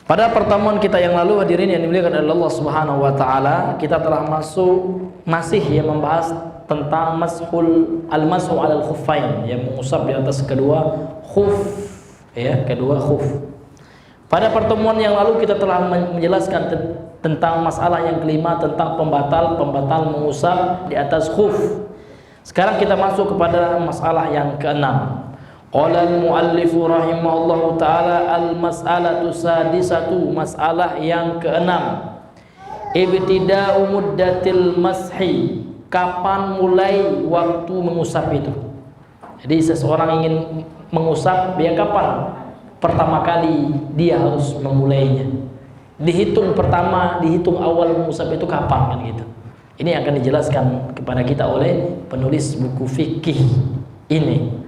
Pada pertemuan kita yang lalu hadirin yang dimuliakan oleh Allah Subhanahu wa taala, kita telah masih membahas tentang al-mashu 'alal khuffain, yang mengusap di atas kedua khuf, ya, kedua khuf. Pada pertemuan yang lalu kita telah menjelaskan tentang masalah yang kelima, tentang pembatal mengusap di atas khuf. Sekarang kita masuk kepada masalah yang keenam. Qala al-muallifu rahimahullahu ta'ala al-mas'alatu sadisatu, masalah yang keenam. Ibtida'u muddatil mashi, kapan mulai waktu mengusap itu. Jadi seseorang ingin mengusap, dia kapan pertama kali dia harus memulainya. Dihitung awal mengusap itu kapan, kan gitu. Ini akan dijelaskan kepada kita oleh penulis buku fikih ini.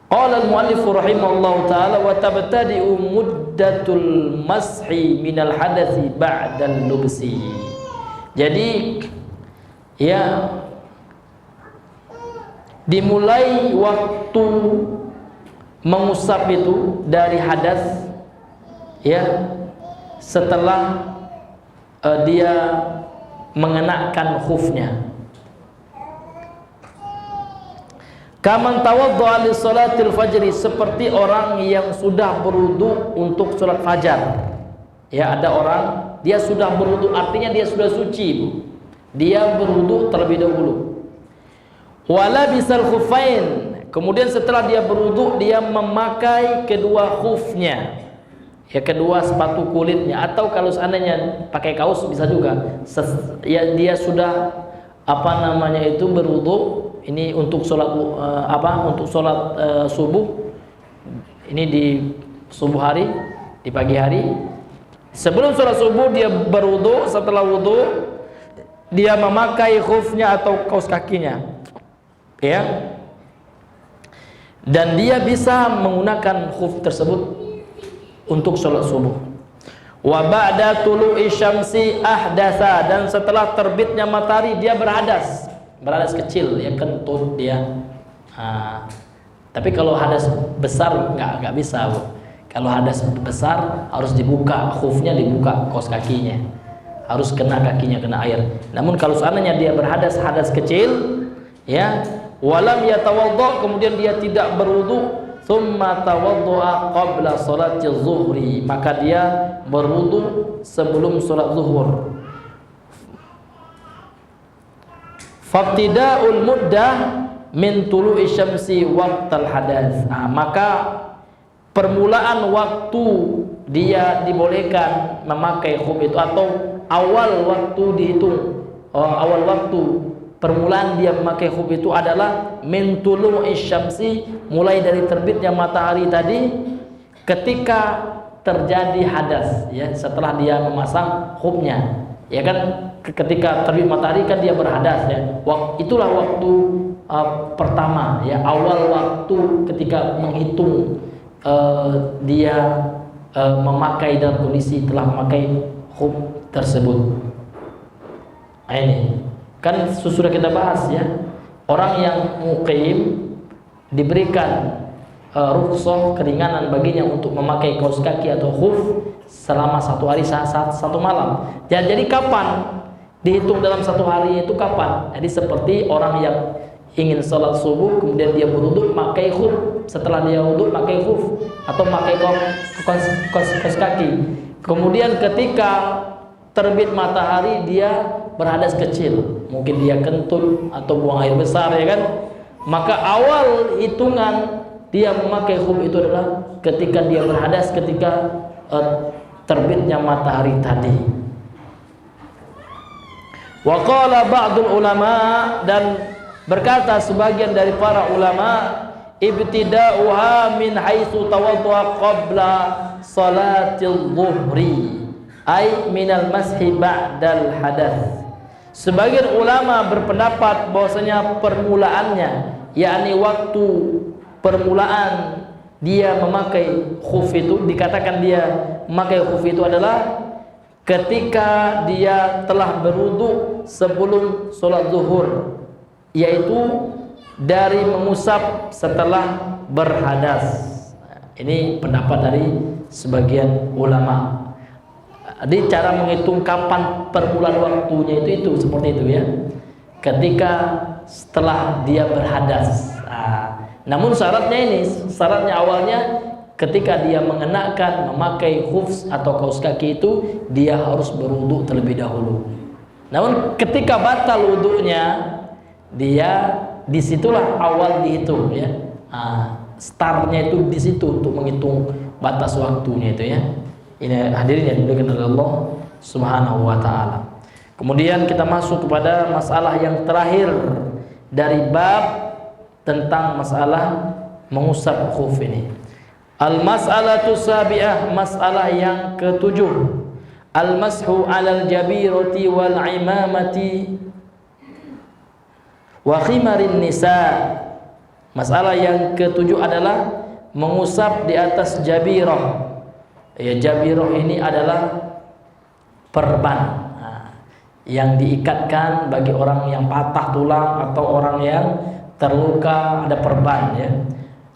Qala al-muallif rahimahullahu ta'ala wa tabtadi'u muddatul mashi minal hadathi ba'dal lubsi. Jadi ya, dimulai waktu mengusap itu dari hadas, ya, setelah dia mengenakan khufnya. Kaman tawaddu'a li salatil fajri, seperti orang yang sudah berwudu untuk salat fajar. Ya, ada orang dia sudah berwudu, artinya dia sudah suci. Dia berwudu terlebih dahulu. Wala bisal khuffain, kemudian setelah dia berwudu dia memakai kedua khufnya. Ya, kedua sepatu kulitnya, atau kalau seandainya pakai kaos bisa juga. Ya, dia sudah berwudu. Ini untuk sholat subuh. Ini di subuh hari, di pagi hari. Sebelum sholat subuh dia berwudu, setelah wudu dia memakai khufnya atau kaos kakinya, ya. Dan dia bisa menggunakan khuf tersebut untuk sholat subuh. Wa ba'da tulu'i syamsi ahdatsa, dan setelah terbitnya matahari dia berhadas kecil, ya, kentut dia. Tapi kalau hadas besar nggak bisa, Bu. Kalau hadas besar harus dibuka khufnya, dibuka kaos kakinya, harus kena kakinya, kena air. Namun kalau seandainya dia hadas kecil, ya, walam yatawaddo, kemudian dia tidak berwudu, thumma tawaddu'a qabla salati zuhri, maka dia berwudu sebelum salat zuhur. Fabtida'ul muddah min tulu'i syamsi waqtal hadas. Maka permulaan waktu dia dibolehkan memakai khuf itu, atau awal waktu dihitung, awal waktu permulaan dia memakai khuf itu adalah min tulu'i syamsi, mulai dari terbitnya matahari tadi, ketika terjadi hadas, ya, setelah dia memasang khufnya, ya kan. Ketika terbit matahari kan dia berhadas, ya. Itulah waktu pertama, ya, awal waktu ketika menghitung dia memakai dalam kondisi telah memakai khuf tersebut. Ini kan sudah kita bahas, ya. Orang yang muqim diberikan rukhsah, keringanan baginya untuk memakai kaos kaki atau khuf selama satu hari satu malam. Jadi kapan dihitung dalam satu hari itu kapan? Jadi seperti orang yang ingin sholat subuh kemudian dia berwudu pakai khuf, setelah dia wudu pakai khuf atau pakai kaos kaki. Kemudian ketika terbit matahari dia berhadas kecil, mungkin dia kentut atau buang air besar, ya kan. Maka awal hitungan dia memakai khuf itu adalah ketika dia berhadas, ketika terbitnya matahari tadi. Wa qala ba'dul ulama, dan berkata sebagian dari para ulama, ibtida'uha min haitsu tawaddu'a qabla salatil zuhri, ay minal mashi ba'dal hadath. Sebagian ulama berpendapat bahwasanya permulaannya, yakni waktu permulaan dia memakai khuf itu, dikatakan dia memakai khuf itu adalah ketika dia telah berwudu sebelum sholat zuhur, yaitu dari mengusap setelah berhadas. Ini pendapat dari sebagian ulama. Jadi cara menghitung kapan permulaan waktunya itu seperti itu ya. Ketika setelah dia berhadas. Namun syaratnya awalnya ketika dia mengenakan memakai khuf atau kaos kaki itu dia harus berwudu terlebih dahulu. Namun ketika batal wudunya, dia disitulah awal dihitung ya. Startnya itu di situ untuk menghitung batas waktunya itu ya. Ini hadirin yang dimuliakan oleh Allah Subhanahu wa taala. Kemudian kita masuk kepada masalah yang terakhir dari bab tentang masalah mengusap khuf ini. Al-mas'alatu sabi'ah, masalah yang ketujuh. Al-mashu 'alal jabirati wal 'imamati wa khimarin nisa. Masalah yang ketujuh adalah mengusap di atas jabirah. Ya, jabirah ini adalah perban yang diikatkan bagi orang yang patah tulang atau orang yang terluka, ada perban ya.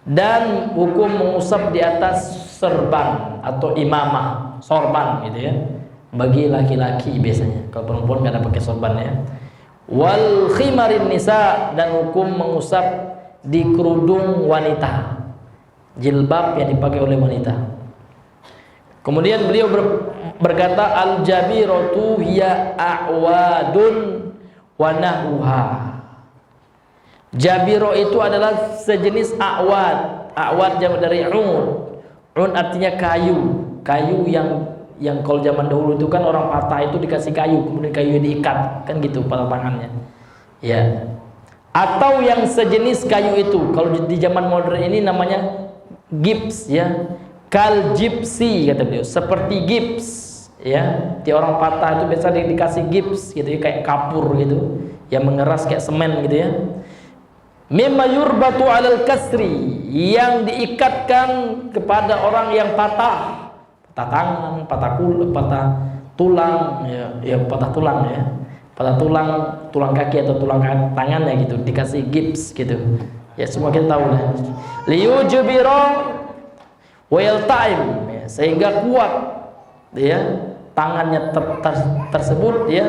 Dan hukum mengusap di atas serban atau imamah, sorban gitu ya. Bagi laki-laki biasanya. Kalau perempuan nggak ada pakai sorban ya. Wal khimarin nisa, dan hukum mengusap di kerudung wanita, jilbab yang dipakai oleh wanita. Kemudian beliau berkata, al-jabiratu hiya a'wadun wa nahuha. Jabiro itu adalah sejenis a'wad. A'wad jama dari un. Un artinya kayu. Kayu yang kalau zaman dahulu itu kan orang patah itu dikasih kayu, kemudian kayu diikat, kan gitu pada tangannya. Ya. Atau yang sejenis kayu itu, kalau di zaman modern ini namanya gips ya. Kal gypsy kata beliau, seperti gips ya. Di orang patah itu biasa dikasih gips gitu ya, kayak kapur gitu, yang mengeras kayak semen gitu ya. Mimma yurbatu 'alal kasri, yang diikatkan kepada orang yang patah tangan, patah tulang ya, patah tulang ya. Patah tulang kaki atau tulang tangan ya gitu, dikasih gips gitu. Ya semua kita tahu lah. Liyujbira well time ya, sehingga kuat ya tangannya tersebut ya,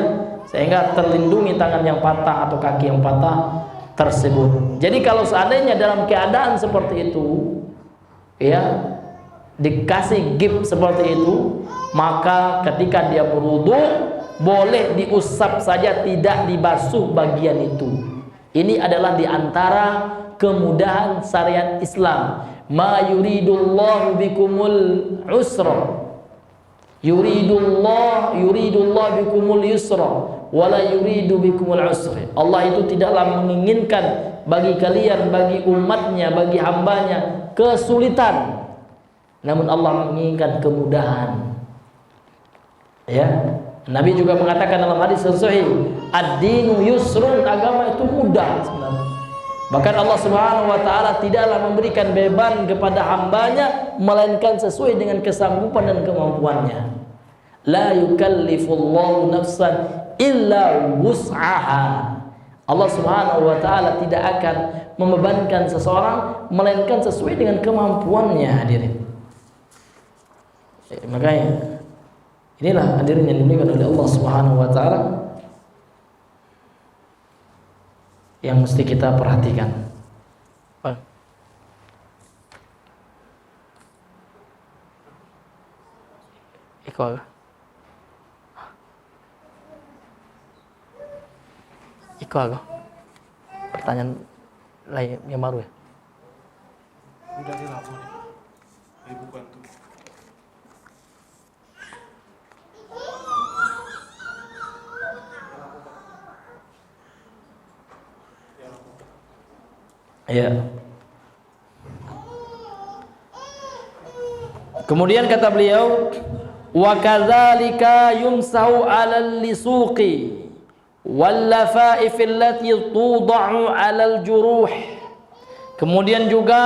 sehingga terlindungi tangan yang patah atau kaki yang patah tersebut. Jadi kalau seandainya dalam keadaan seperti itu ya, dikasih gips seperti itu, maka ketika dia berwudu boleh diusap saja, tidak dibasuh bagian itu. Ini adalah diantara kemudahan syariat Islam. Ma yuridullahu bikumul usra, yuridullah bikumul yusra, wala yuridu bikumul usra. Allah itu tidaklah menginginkan bagi kalian, bagi umatnya, bagi hambanya kesulitan, namun Allah menginginkan kemudahan ya. Nabi juga mengatakan dalam hadis sahih, ad-dinu yusrun, agama itu mudah sebenarnya. Bahkan Allah Subhanahu wa taala tidaklah memberikan beban kepada hambanya melainkan sesuai dengan kesanggupan dan kemampuannya. La yukallifullahu nafsan illa wus'aha. Allah Subhanahu wa taala tidak akan membebankan seseorang melainkan sesuai dengan kemampuannya, hadirin. Makanya inilah hadirin yang dimuliakan oleh Allah Subhanahu wa taala yang mesti kita perhatikan. Iko agak pertanyaan lain yang baru ya? Udah dilapor nih. Ibu bantu. Ya. Kemudian kata beliau, wa kadzalika yumsahu 'alal lisuqi wal lafaif allati tud'u 'alal juruh. Kemudian juga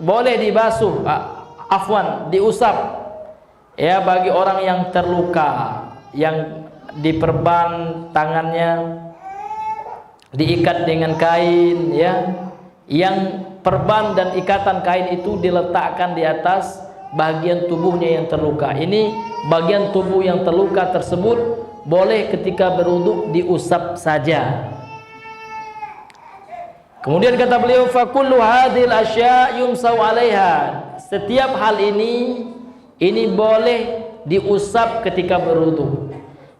boleh dibasuh, diusap ya bagi orang yang terluka, yang diperban tangannya, diikat dengan kain ya, yang perban dan ikatan kain itu diletakkan di atas bagian tubuhnya yang terluka. Ini bagian tubuh yang terluka tersebut boleh ketika berwudu diusap saja. Kemudian kata beliau, fa kullu hadhil asya' yumsau 'alaiha. Setiap hal ini boleh diusap ketika berwudu.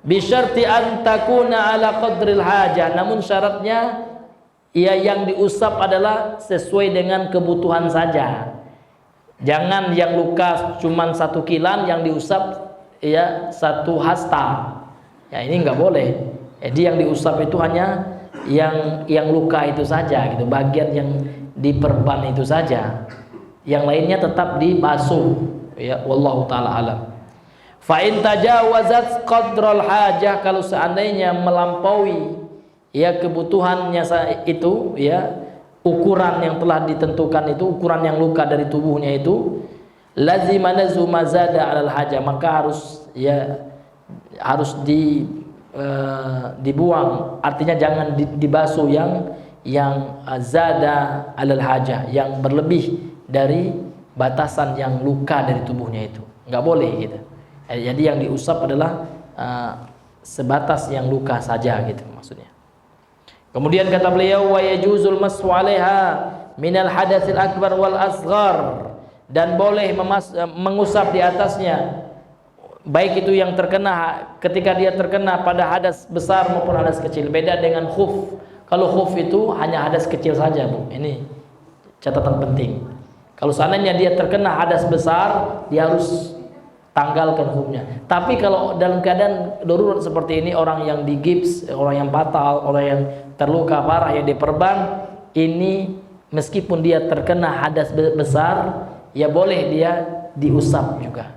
Bi syarti an takuna ala qadril hajah. Namun syaratnya yang diusap adalah sesuai dengan kebutuhan saja. Jangan yang luka cuman 1 kilan yang diusap 1 hasta. Ya ini nggak boleh. Jadi yang diusap itu hanya yang luka itu saja gitu, bagian yang diperban itu saja. Yang lainnya tetap dibasuh. Ya, wallahu taala alam. Fa in tajawazat qadral hajah, kalau seandainya melampaui kebutuhannya itu ukuran yang telah ditentukan itu, ukuran yang luka dari tubuhnya itu, lazima nazu mazada alal hajah, maka harus dibuang, artinya jangan dibasuh yang zada alal hajah, yang berlebih dari batasan yang luka dari tubuhnya itu, nggak boleh gitu. Jadi yang diusap adalah sebatas yang luka saja gitu maksudnya. Kemudian kata beliau, wa yajuzul mashu 'alaiha minal hadatsil akbar wal asghar, dan boleh mengusap di atasnya, baik itu yang terkena ketika dia terkena pada hadas besar maupun hadas kecil. Beda dengan khuf. Kalau khuf itu hanya hadas kecil saja, Bu. Ini catatan penting. Kalau seandainya dia terkena hadas besar, dia harus tanggalkan khufnya. Tapi kalau dalam keadaan darurat seperti ini, orang yang digips, orang yang patah, orang yang terluka parah yang diperban, ini meskipun dia terkena hadas besar, ya boleh dia diusap juga.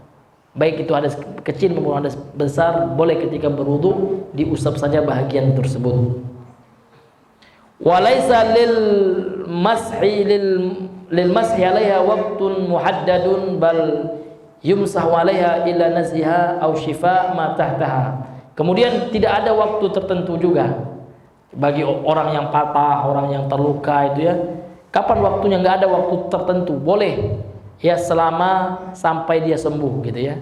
Baik itu hadas kecil maupun hadas besar, boleh ketika berwudu diusap saja bahagian tersebut. Walaysa lil mashi 'alaiha waqtun muhaddadun bal yumsahu 'alaiha illa naziha aw shifa ma tahtaha. Kemudian tidak ada waktu tertentu juga bagi orang yang patah, orang yang terluka itu ya. Kapan waktunya? Nggak ada waktu tertentu. Boleh selama sampai dia sembuh gitu ya.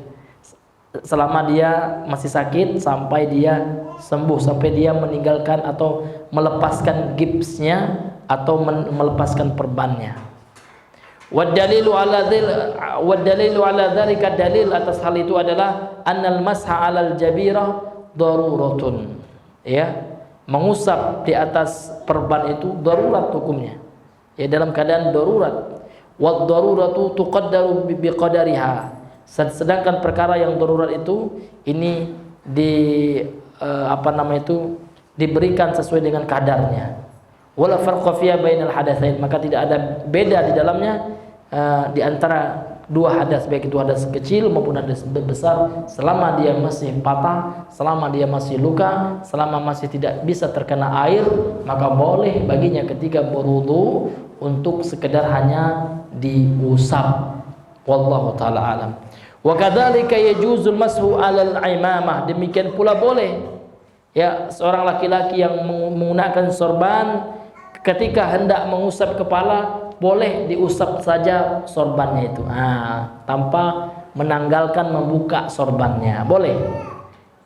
Selama dia masih sakit sampai dia sembuh, sampai dia meninggalkan atau melepaskan gipsnya atau melepaskan perbannya. Wadalilu ala dzalika, dalil atas hal itu adalah annal masha 'alal jabirah daruratun. Mengusap di atas perban itu darurat hukumnya. Dalam keadaan darurat. Wad daruratu tuqaddaru biqadariha. Sedangkan perkara yang darurat itu ini diberikan sesuai dengan kadarnya. Wala farqa fiha bainal hadatsain, maka tidak ada beda di dalamnya di antara dua hadas, baik itu hadas kecil maupun hadas besar, selama dia masih patah, selama dia masih luka, selama masih tidak bisa terkena air, maka boleh baginya ketika berwudu untuk sekedar hanya diusap. Wallahu taala alam. Wa kadzalika yajuzul mashu 'alal imamah, demikian pula boleh seorang laki-laki yang menggunakan sorban ketika hendak mengusap kepala, boleh diusap saja sorbannya itu, tanpa menanggalkan membuka sorbannya, boleh.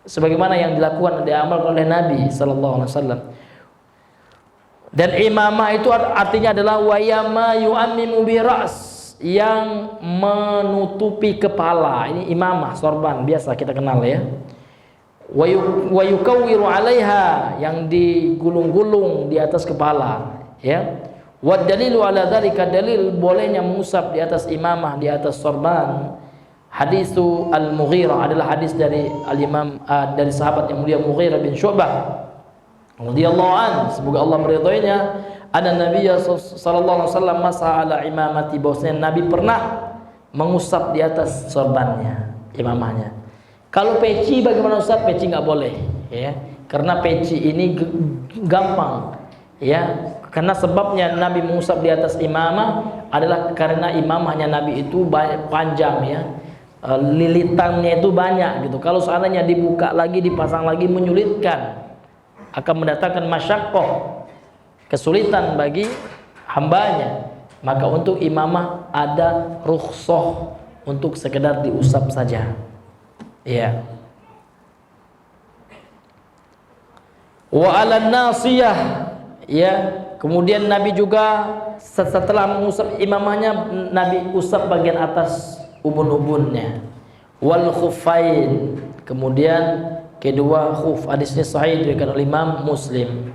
Sebagaimana yang dilakukan diamalkan oleh Nabi sallallahu alaihi wasallam. Dan imamah itu artinya adalah wayama yu'ammimu bi ra's, yang menutupi kepala. Ini imamah, sorban biasa kita kenal ya. Wa yukawwiru 'alaiha, yang digulung-gulung di atas kepala ya. Wa dalilu ala dzalika, dalil bolehnya mengusap di atas imamah, di atas sorban, hadisu al-Mughirah, adalah hadis dari al-Imam dari sahabat yang mulia Mughirah bin Syu'bah radhiyallahu anhu, semoga Allah meridhoinya, ada Nabi sallallahu alaihi wasallam masa ala imamati, bahwasanya Nabi pernah mengusap di atas sorbannya, imamahnya. Kalau peci, bagaimana Ustaz? Peci nggak boleh ya, karena peci ini gampang ya, karena sebabnya Nabi mengusap di atas imamah adalah karena imamahnya Nabi itu panjang ya, lilitannya itu banyak gitu. Kalau seandainya dibuka lagi, dipasang lagi, menyulitkan, akan mendatangkan masyaqqah, kesulitan bagi hambanya. Maka untuk imamah ada rukhsah untuk sekedar diusap saja. Ya. Wa 'alan nasiyah, ya. Kemudian Nabi juga setelah mengusap imamahnya, Nabi usap bagian atas ubun-ubunnya. Wal khuffain, kemudian kedua khuf. Hadisnya sahih diriwayatkan oleh Imam Muslim.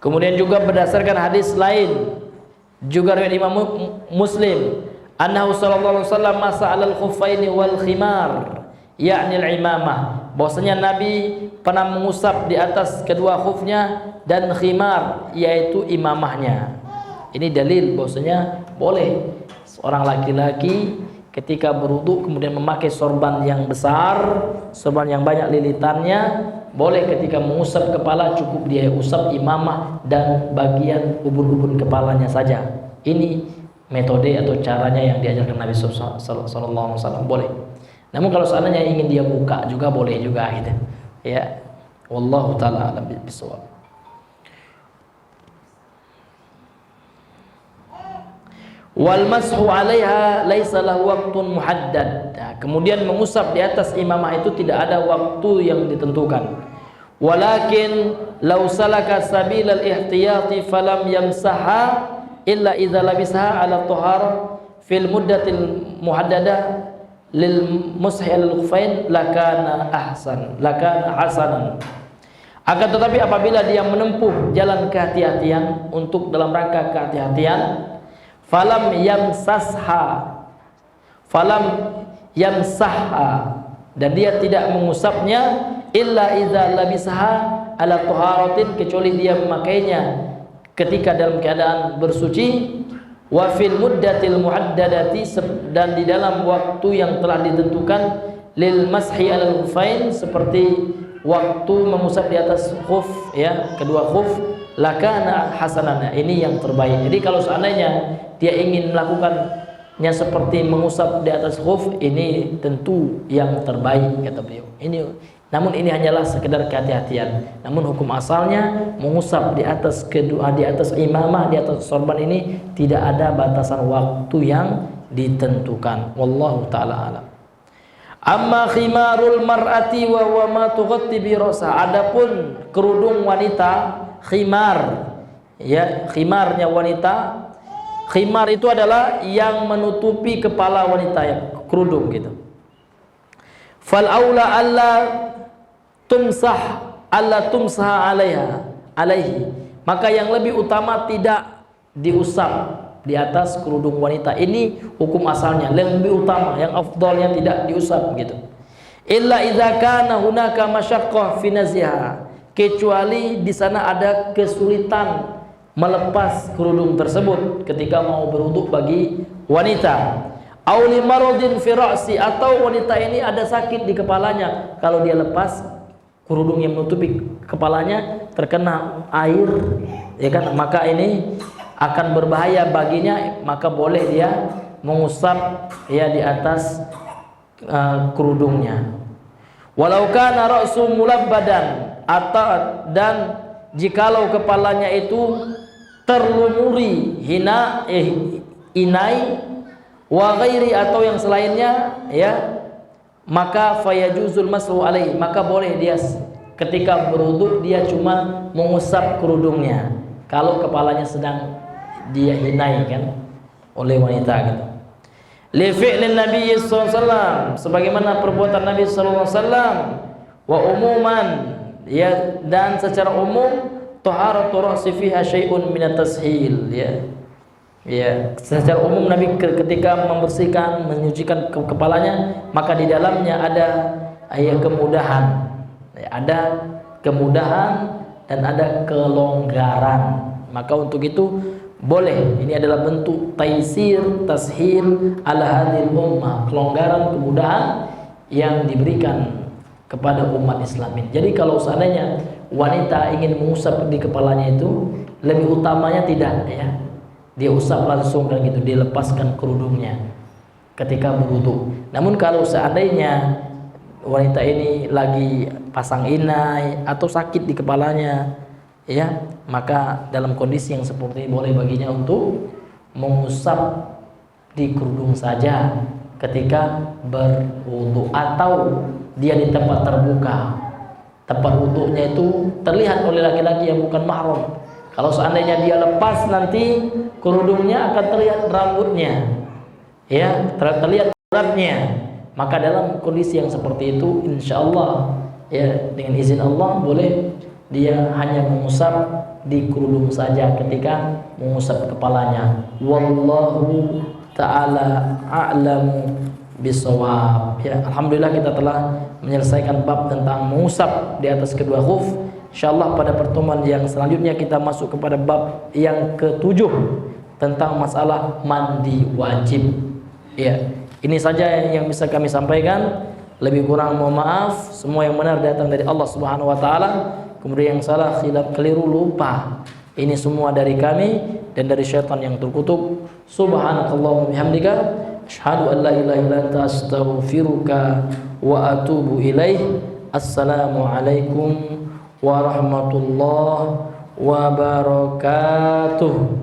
Kemudian juga berdasarkan hadis lain juga riwayat Imam Muslim, annahu sallallahu alaihi wasallam masa 'alal khuffaini wal khimar, yakni al-imamah, bahwasanya Nabi pernah mengusap di atas kedua khufnya dan khimar, yaitu imamahnya. Ini dalil bahwasanya boleh seorang laki-laki ketika berwudu kemudian memakai sorban yang besar, sorban yang banyak lilitannya, boleh ketika mengusap kepala cukup dia usap imamah dan bagian ubun-ubun kepalanya saja. Ini metode atau caranya yang diajarkan Nabi sallallahu alaihi wasallam, boleh. Namun kalau seandainya ingin dia buka juga boleh juga gitu. Ya. Wallahu taala alam bisawab. Wal mashu 'alaiha laisa lahu waqtun muhaddad. Nah, kemudian mengusap di atas imamah itu tidak ada waktu yang ditentukan. Walakin law salaka sabilal ihtiyati falam yamsaha illa idza labisaha 'ala tahara fil muddatil muhaddadah lil mushi al-khuffain lakana hasanan. Akan tetapi apabila dia menempuh jalan kehati-hatian untuk dalam rangka kehati-hatian, falam yamsahha, dan dia tidak mengusapnya illa idza labisaha ala taharatin, kecuali dia memakainya ketika dalam keadaan bersuci, wa fil muddatil muhaddadati, dan di dalam waktu yang telah ditentukan, lil mashi alal khuffain, seperti waktu mengusap di atas khuf, ya, kedua khuf, lakana hasanana, ini yang terbaik. Jadi kalau seandainya dia ingin melakukannya seperti mengusap di atas khuf, ini tentu yang terbaik kata beliau. Namun ini hanyalah sekedar kehati-hatian. Namun hukum asalnya mengusap di atas kedua, di atas imamah, di atas sorban ini tidak ada batasan waktu yang ditentukan. Wallahu taala alam. Amma khimarul mar'ati wa huwa ma tughatti bi ra'sa. Adapun kerudung wanita, khimar, ya, khimarnya wanita. Khimar itu adalah yang menutupi kepala wanita, ya, kerudung gitu. Fal aula alla tumsah alaihi, maka yang lebih utama tidak diusap di atas kerudung wanita. Ini hukum asalnya, yang lebih utama, yang afdalnya tidak diusap gitu. Illa idza kana hunaka masyaqqah fi naziha, kecuali di sana ada kesulitan melepas kerudung tersebut ketika mau berwudu bagi wanita. Au li maradin fi ra'si, atau wanita ini ada sakit di kepalanya, kalau dia lepas kerudung yang menutupi kepalanya terkena air, ya kan, maka ini akan berbahaya baginya, maka boleh dia mengusap, ya, di atas kerudungnya. Walau kana ra'su mulabbadan, atau dan jikalau kepalanya itu terlumuri inai wa ghairi, atau yang selainnya, ya, maka fayajuzul mashu alaihi, maka boleh dia ketika berwudu dia cuma mengusap kerudungnya kalau kepalanya sedang dia hinai kan oleh wanita gitu. Li fi'lin Nabi sallallahu alaihi wasallam, sebagaimana perbuatan Nabi sallallahu alaihi wasallam, wa umuman, ya, dan secara umum, taharatu ra'si fiha syai'un min at-tashil, ya. Ya, secara umum Nabi ketika membersihkan, menyucikan kepalanya, maka di dalamnya ada kemudahan, ada kemudahan dan ada kelonggaran. Maka untuk itu boleh, ini adalah bentuk taisir, tashil ala hadhil ummah, kelonggaran, kemudahan yang diberikan kepada umat Islam ini. Jadi kalau seandainya wanita ingin mengusap di kepalanya itu, lebih utamanya tidak, ya, dia usap langsung kan gitu, dia lepaskan kerudungnya ketika berwudu. Namun kalau seandainya wanita ini lagi pasang inai atau sakit di kepalanya, ya, maka dalam kondisi yang seperti ini boleh baginya untuk mengusap di kerudung saja ketika berwudu, atau dia di tempat terbuka, tempat wudunya itu terlihat oleh laki-laki yang bukan mahram. Kalau seandainya dia lepas, nanti kerudungnya akan terlihat rambutnya, ya, terlihat uratnya. Maka dalam kondisi yang seperti itu, insya Allah, ya, dengan izin Allah, boleh dia hanya mengusap di kerudung saja ketika mengusap kepalanya. Wallahu ta'ala a'lamu bisawab. Ya, alhamdulillah kita telah menyelesaikan bab tentang mengusap di atas kedua khuf. Insyaallah pada pertemuan yang selanjutnya kita masuk kepada bab yang ke-7 tentang masalah mandi wajib. Ya, ini saja yang bisa kami sampaikan. Lebih kurang mohon maaf. Semua yang benar datang dari Allah Subhanahu wa taala. Kemudian yang salah, khilaf, keliru, lupa, ini semua dari kami dan dari syaitan yang terkutuk. Subhanakallahumma bihamdika asyhadu an la ilaha illa anta astaghfiruka wa atubu ilaih. Assalamualaikum warahmatullahi wabarakatuh.